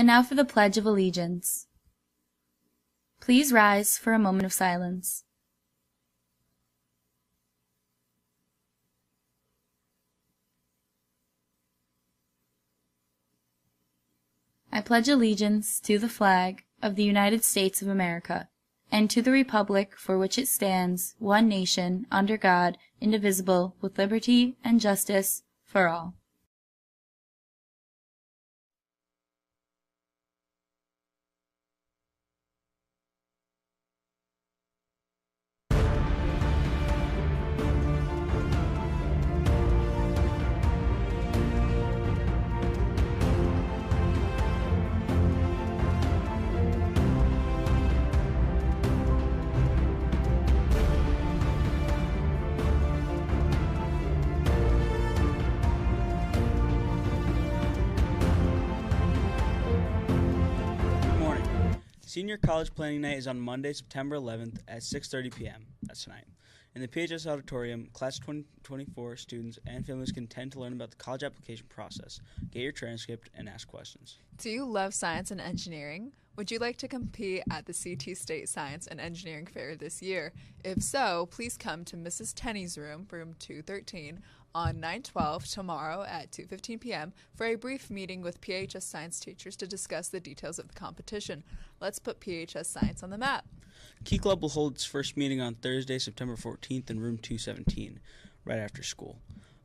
And now for the Pledge of Allegiance. Please rise for a moment of silence. I pledge allegiance to the flag of the United States of America, and to the republic for which it stands, one nation, under God, indivisible, with liberty and justice for all. Senior College Planning Night is on Monday, September 11th at 6:30 p.m. That's tonight. In the PHS Auditorium, Class 2024 students and families can attend to learn about the college application process, get your transcript, and ask questions. Do you love science and engineering? Would you like to compete at the CT State Science and Engineering Fair this year? If so, please come to Mrs. Tenney's room, room 213, on 9/12 tomorrow at 2:15 p.m. for a brief meeting with PHS science teachers to discuss the details of the competition. Let's put PHS science on the map. Key Club will hold its first meeting on Thursday, September 14th in room 217, right after school.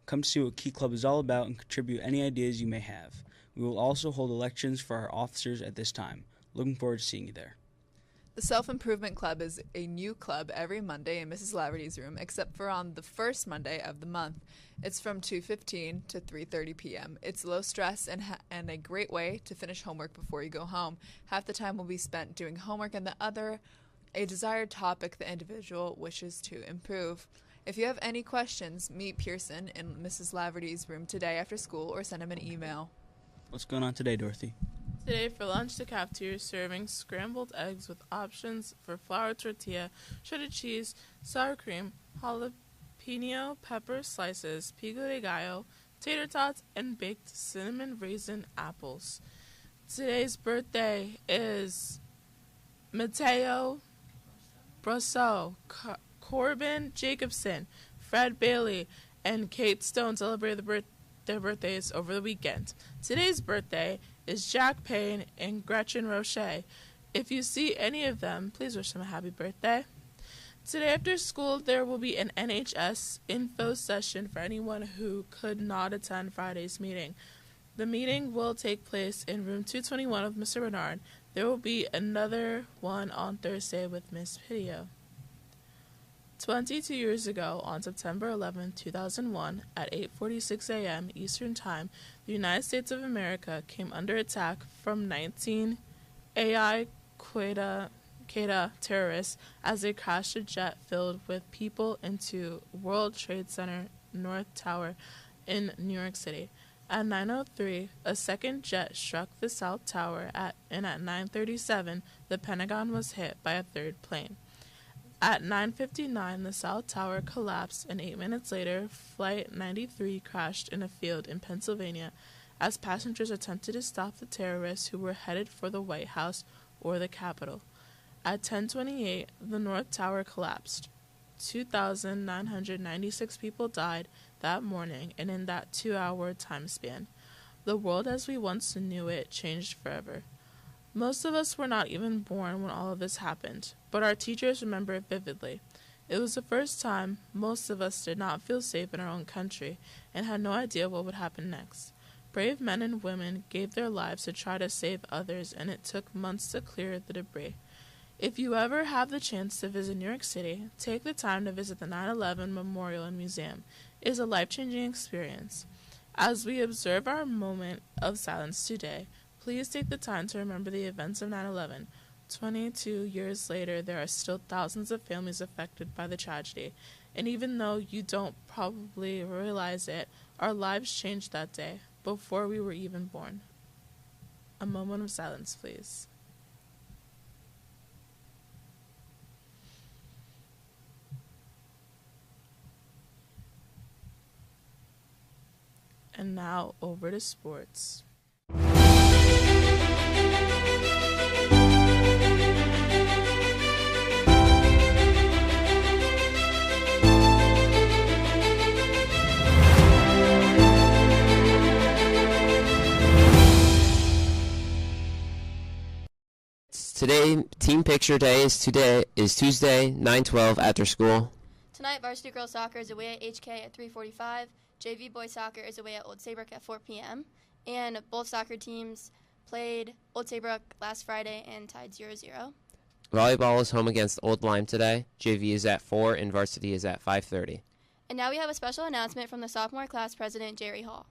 Come to see what Key Club is all about and contribute any ideas you may have. We will also hold elections for our officers at this time. Looking forward to seeing you there. The Self-Improvement Club is a new club every Monday in Mrs. Laverty's room, except for on the first Monday of the month. It's from 2:15 to 3:30 p.m. It's low stress and a great way to finish homework before you go home. Half the time will be spent doing homework and the other a desired topic the individual wishes to improve. If you have any questions, meet Pearson in Mrs. Laverty's room today after school or send him an email. What's going on today, Dorothy? Today for lunch, the cafeteria is serving scrambled eggs with options for flour tortilla, shredded cheese, sour cream, jalapeno pepper slices, pico de gallo, tater tots, and baked cinnamon raisin apples. Today's birthday is Mateo Brasso, Corbin Jacobson, Fred Bailey, and Kate Stone celebrated their birthdays over the weekend. Today's birthday is Jack Payne and Gretchen Roche. If you see any of them, please wish them a happy birthday. Today after school, there will be an NHS info session for anyone who could not attend Friday's meeting. The meeting will take place in room 221 of Mr. Bernard. There will be another one on Thursday with Miss Pidio. 22 years ago, on September 11, 2001, at 8:46 a.m. Eastern Time, the United States of America came under attack from 19 Al-Qaeda terrorists as they crashed a jet filled with people into World Trade Center North Tower in New York City. At 9:03, a second jet struck the South Tower, and at 9:37, the Pentagon was hit by a third plane. At 9:59, the South Tower collapsed, and 8 minutes later, Flight 93 crashed in a field in Pennsylvania as passengers attempted to stop the terrorists who were headed for the White House or the Capitol. At 10:28, the North Tower collapsed. 2,996 people died that morning, and in that 2-hour time span, the world as we once knew it changed forever. Most of us were not even born when all of this happened, but our teachers remember it vividly. It was the first time most of us did not feel safe in our own country and had no idea what would happen next. Brave men and women gave their lives to try to save others, and it took months to clear the debris. If you ever have the chance to visit New York City, take the time to visit the 9/11 Memorial and Museum. It is a life-changing experience. As we observe our moment of silence today, please take the time to remember the events of 9/11. 22 years later, there are still thousands of families affected by the tragedy, and even though you don't probably realize it, our lives changed that day, before we were even born. A moment of silence, please. And now, over to sports. Today, team picture day is Tuesday, 9/12 after school. Tonight, varsity girls soccer is away at HK at 3:45. JV boys soccer is away at Old Saybrook at 4 p.m. And both soccer teams played Old Saybrook last Friday and tied 0-0. Volleyball is home against Old Lyme today. JV is at 4 and varsity is at 5:30. And now we have a special announcement from the sophomore class president, Jerry Hall.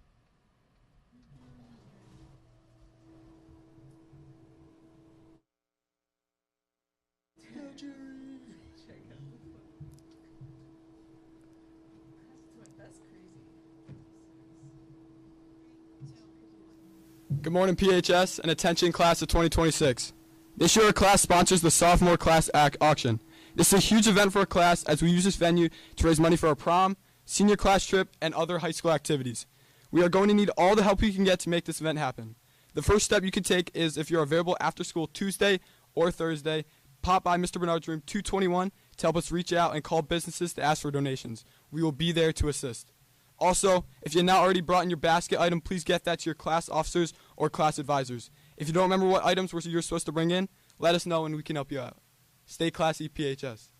Good morning, PHS, and attention class of 2026. This year our class sponsors the Sophomore Class Auction. This is a huge event for our class as we use this venue to raise money for our prom, senior class trip, and other high school activities. We are going to need all the help we can get to make this event happen. The first step you can take is, if you're available after school Tuesday or Thursday, pop by Mr. Bernard's room 221 to help us reach out and call businesses to ask for donations. We will be there to assist. Also, if you're not already brought in your basket item, please get that to your class officers or class advisors. If you don't remember what items you're supposed to bring in, let us know and we can help you out. Stay classy, PHS.